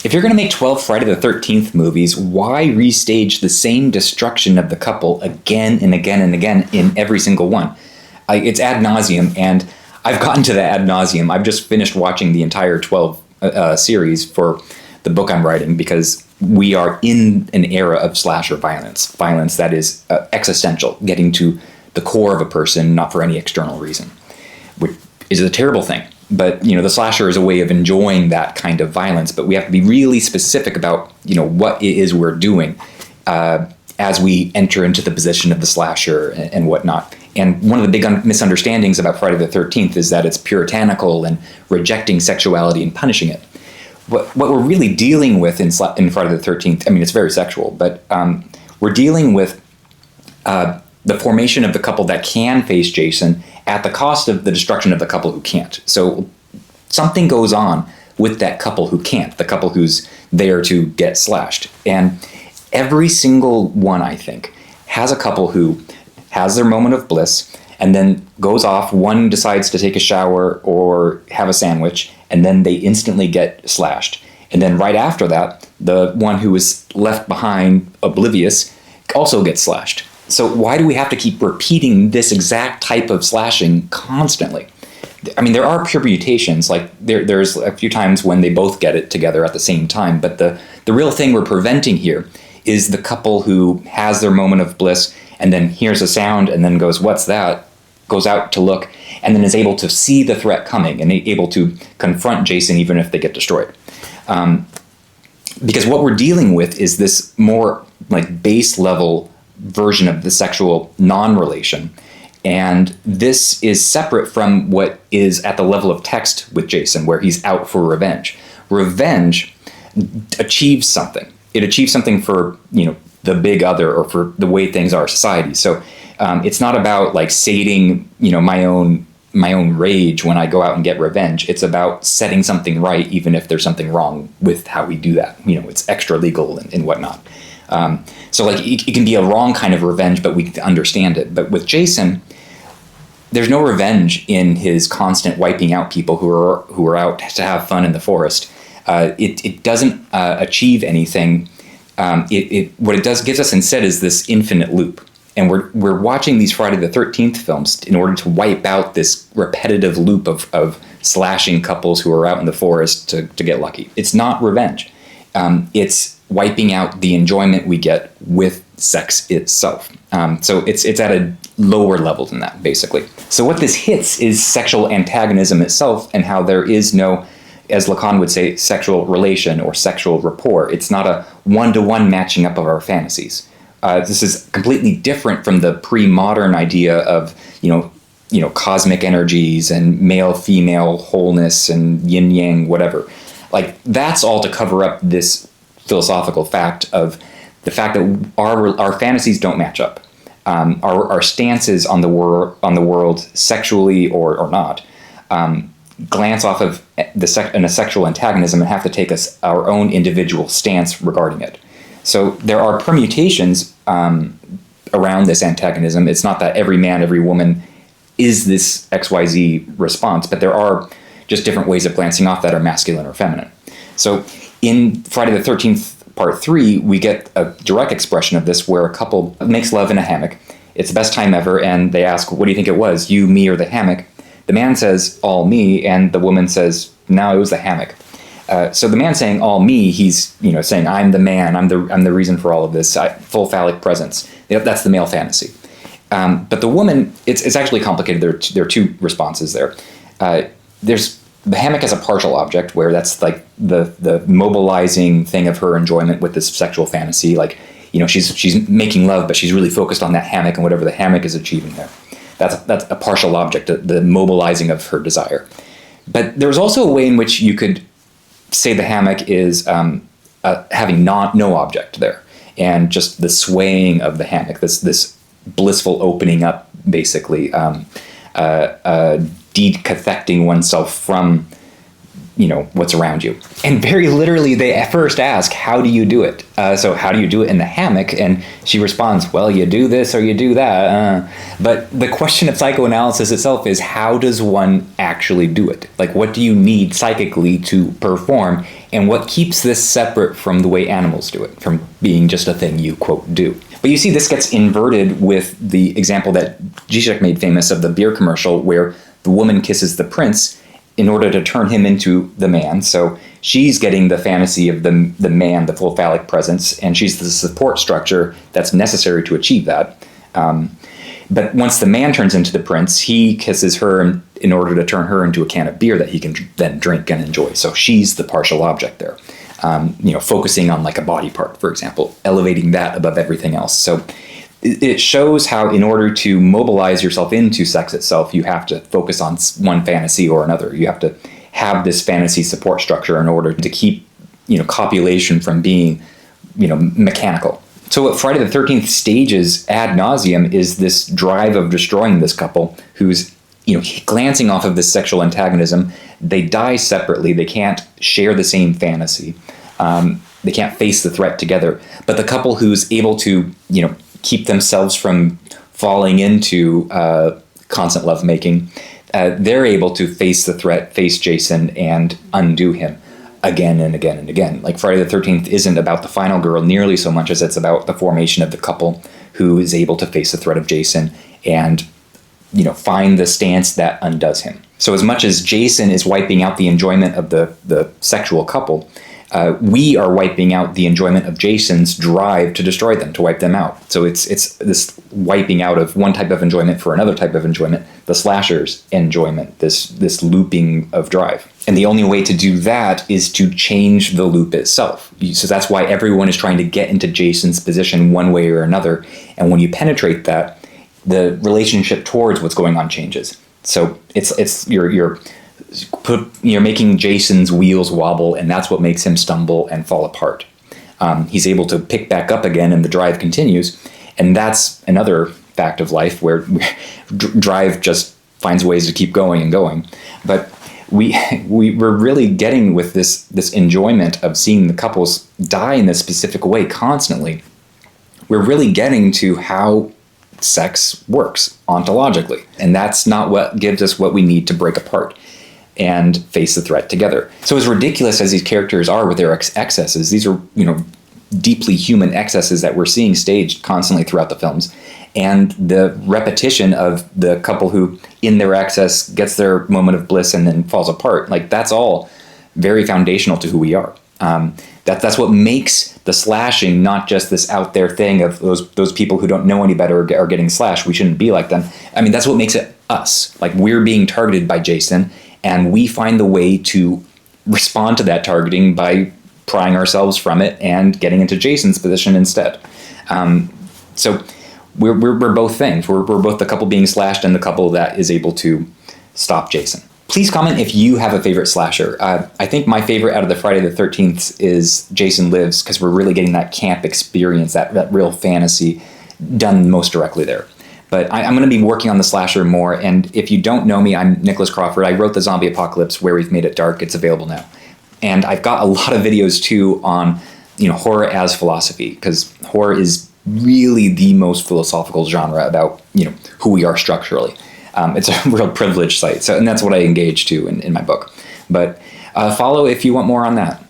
If you're going to make 12 Friday the 13th movies, why restage the same destruction of the couple again and again and again in every single one? It's ad nauseum, and I've gotten to that ad nauseum. I've just finished watching the entire 12 series for the book I'm writing, because we are in an era of slasher violence that is existential, getting to the core of a person, not for any external reason, which is a terrible thing. But, the slasher is a way of enjoying that kind of violence, but we have to be really specific about, what it is we're doing as we enter into the position of the slasher and whatnot. And one of the big misunderstandings about Friday the 13th is that it's puritanical and rejecting sexuality and punishing it. What we're really dealing with in Friday the 13th, it's very sexual, but we're dealing with the formation of the couple that can face Jason at the cost of the destruction of the couple who can't. So something goes on with that couple who can't, the couple who's there to get slashed. And every single one, I think, has a couple who has their moment of bliss and then goes off. One decides to take a shower or have a sandwich, and then they instantly get slashed. And then right after that, the one who is left behind, oblivious, also gets slashed. So why do we have to keep repeating this exact type of slashing constantly? There are permutations, like there's a few times when they both get it together at the same time, but the real thing we're preventing here is the couple who has their moment of bliss and then hears a sound and then goes, "What's that?" Goes out to look, and then is able to see the threat coming and able to confront Jason even if they get destroyed. Because what we're dealing with is this more like base level version of the sexual non-relation. And this is separate from what is at the level of text with Jason, where he's out for revenge. Revenge achieves something. It achieves something for, the big other, or for the way things are in society. So it's not about like sating, my own rage when I go out and get revenge. It's about setting something right, even if there's something wrong with how we do that. It's extra legal and whatnot. So like it can be a wrong kind of revenge, but we understand it. But with Jason, there's no revenge in his constant wiping out people who are out to have fun in the forest. It doesn't achieve anything. What it does gives us instead is this infinite loop. And we're watching these Friday the 13th films in order to wipe out this repetitive loop of slashing couples who are out in the forest to get lucky. It's not revenge. It's wiping out the enjoyment we get with sex itself. So it's at a lower level than that, basically. So what this hits is sexual antagonism itself, and how there is no, as Lacan would say, sexual relation or sexual rapport. It's not a one-to-one matching up of our fantasies. This is completely different from the pre-modern idea of, cosmic energies and male-female wholeness and yin-yang, whatever. Like, that's all to cover up this philosophical fact of the fact that our fantasies don't match up. Our stances on the world, sexually or not, glance off of a sexual antagonism and have to take our own individual stance regarding it. So there are permutations around this antagonism. It's not that every man, every woman is this XYZ response, but there are just different ways of glancing off that are masculine or feminine. So in Friday the 13th Part 3, we get a direct expression of this where a couple makes love in a hammock. It's the best time ever, and they ask, "What do you think it was, you, me, or the hammock?" The man says, "All me," and the woman says, "No, it was the hammock." So the man saying "all me," he's saying, "I'm the man. I'm the reason for all of this. Full phallic presence." That's the male fantasy. But the woman, it's actually complicated. There are two responses there. There's the hammock as a partial object, where that's like the mobilizing thing of her enjoyment with this sexual fantasy. Like, she's making love, but she's really focused on that hammock and whatever the hammock is achieving there. That's a partial object, the mobilizing of her desire. But there's also a way in which you could say the hammock is having no object there, and just the swaying of the hammock, this blissful opening up, basically, decathecting oneself from what's around you. And very literally, they at first ask, "How do you do it?" So how do you do it in the hammock? And she responds, "Well, you do this or you do that." But the question of psychoanalysis itself is, how does one actually do it? Like, what do you need psychically to perform and what keeps this separate from the way animals do it, from being just a thing you, quote, do. But you see, this gets inverted with the example that Zizek made famous of the beer commercial, where the woman kisses the prince in order to turn him into the man. So she's getting the fantasy of the man, the full phallic presence, and she's the support structure that's necessary to achieve that. But once the man turns into the prince, he kisses her in order to turn her into a can of beer that he can then drink and enjoy. So she's the partial object there. Focusing on like a body part, for example, elevating that above everything else. So it shows how in order to mobilize yourself into sex itself, you have to focus on one fantasy or another. You have to have this fantasy support structure in order to keep, copulation from being, mechanical. So what Friday the 13th stages ad nauseum is this drive of destroying this couple who's, glancing off of this sexual antagonism. They die separately. They can't share the same fantasy. They can't face the threat together. But the couple who's able to, keep themselves from falling into constant lovemaking, they're able to face the threat, face Jason, and undo him again and again and again. Like Friday the 13th isn't about the final girl nearly so much as it's about the formation of the couple who is able to face the threat of Jason and, find the stance that undoes him. So as much as Jason is wiping out the enjoyment of the sexual couple, we are wiping out the enjoyment of Jason's drive to destroy them, to wipe them out. So it's this wiping out of one type of enjoyment for another type of enjoyment, the slasher's enjoyment, this looping of drive. And the only way to do that is to change the loop itself. So that's why everyone is trying to get into Jason's position one way or another. And when you penetrate that, the relationship towards what's going on changes. So you're making Jason's wheels wobble, and that's what makes him stumble and fall apart. He's able to pick back up again, and the drive continues. And that's another fact of life where drive just finds ways to keep going and going. But we're really getting with this enjoyment of seeing the couples die in this specific way constantly. We're really getting to how sex works ontologically. And that's not what gives us what we need to break apart and face the threat together. So as ridiculous as these characters are with their excesses, these are, deeply human excesses that we're seeing staged constantly throughout the films. And the repetition of the couple who, in their excess, gets their moment of bliss and then falls apart, like that's all very foundational to who we are. That's what makes the slashing not just this out there thing of those people who don't know any better are getting slashed. We shouldn't be like them. I mean, that's what makes it us. Like, we're being targeted by Jason, and we find the way to respond to that targeting by prying ourselves from it and getting into Jason's position instead. So we're both things. We're both the couple being slashed and the couple that is able to stop Jason. Please comment if you have a favorite slasher. I think my favorite out of the Friday the 13th is Jason Lives, because we're really getting that camp experience, that real fantasy done most directly there. But I'm going to be working on the slasher more, and if you don't know me, I'm Nicholas Crawford. I wrote The Zombie Apocalypse, Where We've Made It Dark. It's available now. And I've got a lot of videos, too, on horror as philosophy, because horror is really the most philosophical genre about who we are structurally. It's a real privileged site, and that's what I engage to in my book. But follow if you want more on that.